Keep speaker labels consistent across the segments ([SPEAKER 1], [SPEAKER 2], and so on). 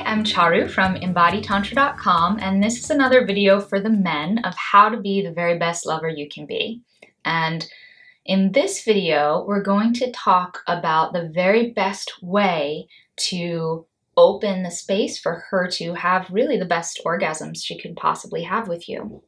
[SPEAKER 1] I'm Charu from embodytantra.com, and this is another video for the men of how to be the very best lover you can be. And in this video, we're going to talk about the very best way to open the space for her to have really the best orgasms she could possibly have with you.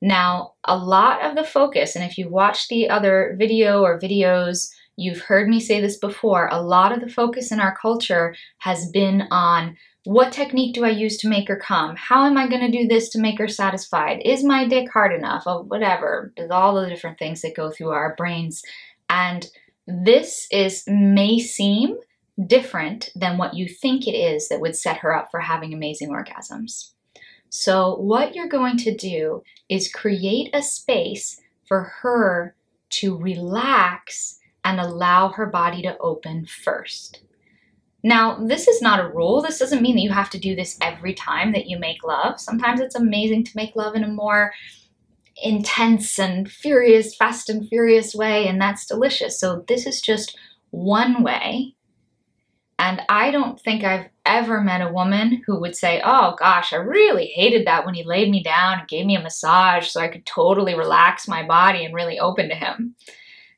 [SPEAKER 1] Now, a lot of the focus, and if you've watched the other video or videos, you've heard me say this before, a lot of the focus in our culture has been on what technique do I use to make her come? How am I going to do this to make her satisfied? Is my dick hard enough? Or whatever. There's all the different things that go through our brains. And this may seem different than what you think it is that would set her up for having amazing orgasms. So what you're going to do is create a space for her to relax and allow her body to open first. Now, this is not a rule. This doesn't mean that you have to do this every time that you make love. Sometimes it's amazing to make love in a more intense and furious, fast and furious way, and that's delicious. So this is just one way. And I don't think I've ever met a woman who would say, oh gosh, I really hated that when he laid me down and gave me a massage so I could totally relax my body and really open to him.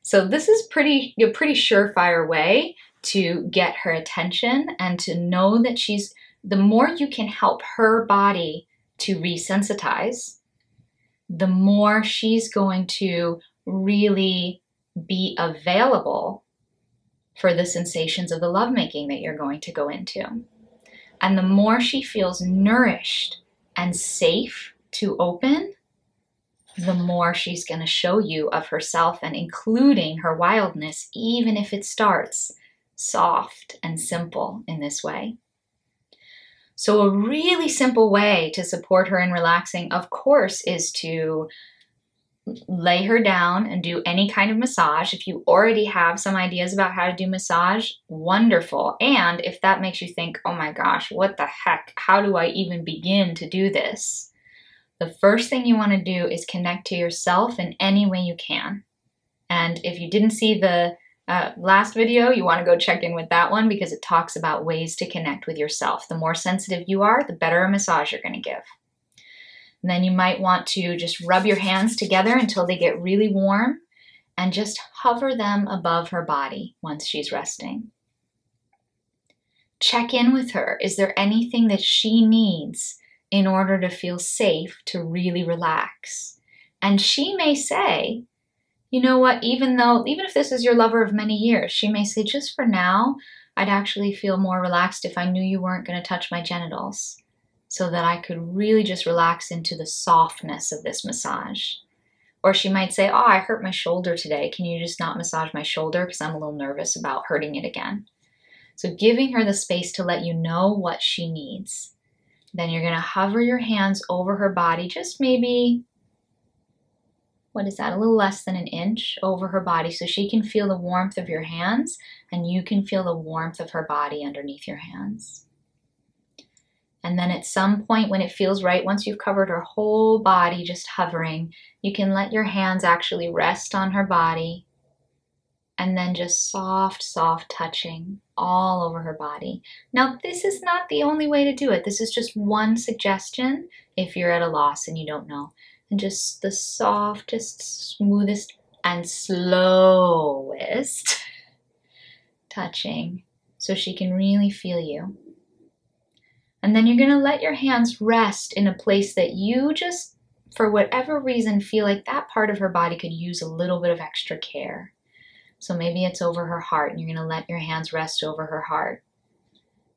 [SPEAKER 1] So this is a pretty surefire way to get her attention and to know that the more you can help her body to resensitize, the more she's going to really be available for the sensations of the lovemaking that you're going to go into. And the more she feels nourished and safe to open, the more she's going to show you of herself and including her wildness, even if it starts soft and simple in this way. So a really simple way to support her in relaxing, of course, is to lay her down and do any kind of massage. If you already have some ideas about how to do massage, wonderful. And if that makes you think, oh my gosh, what the heck? How do I even begin to do this? The first thing you want to do is connect to yourself in any way you can. And if you didn't see the last video, you want to go check in with that one because it talks about ways to connect with yourself. The more sensitive you are, the better a massage you're going to give. And then you might want to just rub your hands together until they get really warm and just hover them above her body once she's resting. Check in with her. Is there anything that she needs in order to feel safe to really relax? And she may say, you know what, even if this is your lover of many years, she may say, just for now, I'd actually feel more relaxed if I knew you weren't going to touch my genitals, so that I could really just relax into the softness of this massage. Or she might say, oh, I hurt my shoulder today. Can you just not massage my shoulder because I'm a little nervous about hurting it again? So giving her the space to let you know what she needs. Then you're going to hover your hands over her body, just maybe, what is that, a little less than an inch over her body, so she can feel the warmth of your hands and you can feel the warmth of her body underneath your hands. And then at some point when it feels right, once you've covered her whole body just hovering, you can let your hands actually rest on her body and then just soft, soft touching all over her body. Now, this is not the only way to do it. This is just one suggestion if you're at a loss and you don't know. And just the softest, smoothest, and slowest touching so she can really feel you. And then you're going to let your hands rest in a place that you just, for whatever reason, feel like that part of her body could use a little bit of extra care. So maybe it's over her heart, and you're going to let your hands rest over her heart.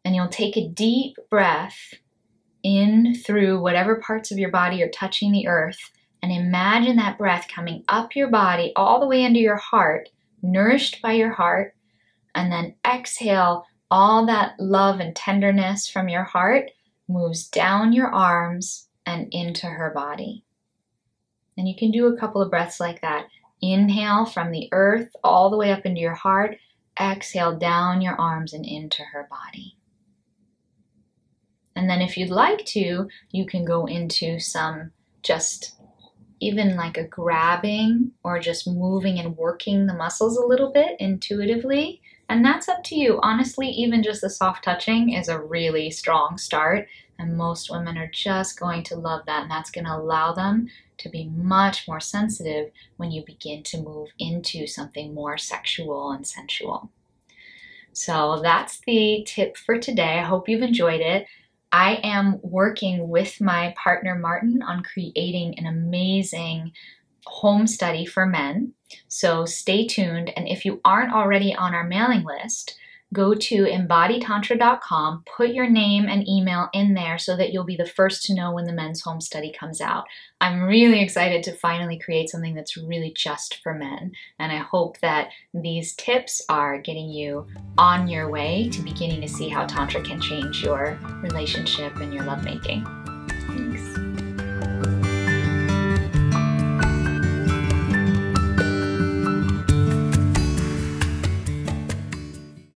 [SPEAKER 1] And you'll take a deep breath in through whatever parts of your body are touching the earth, and imagine that breath coming up your body all the way into your heart, nourished by your heart, and then exhale. All that love and tenderness from your heart moves down your arms and into her body. And you can do a couple of breaths like that. Inhale from the earth all the way up into your heart. Exhale down your arms and into her body. And then if you'd like to, you can go into some just even like a grabbing or just moving and working the muscles a little bit intuitively And that's up to you. Honestly, even just the soft touching is a really strong start, and most women are just going to love that, and that's going to allow them to be much more sensitive when you begin to move into something more sexual and sensual. So that's the tip for today. I hope you've enjoyed it. I am working with my partner Martin on creating an amazing home study for men. So stay tuned. And if you aren't already on our mailing list, go to embodytantra.com, put your name and email in there so that you'll be the first to know when the men's home study comes out. I'm really excited to finally create something that's really just for men. And I hope that these tips are getting you on your way to beginning to see how Tantra can change your relationship and your lovemaking.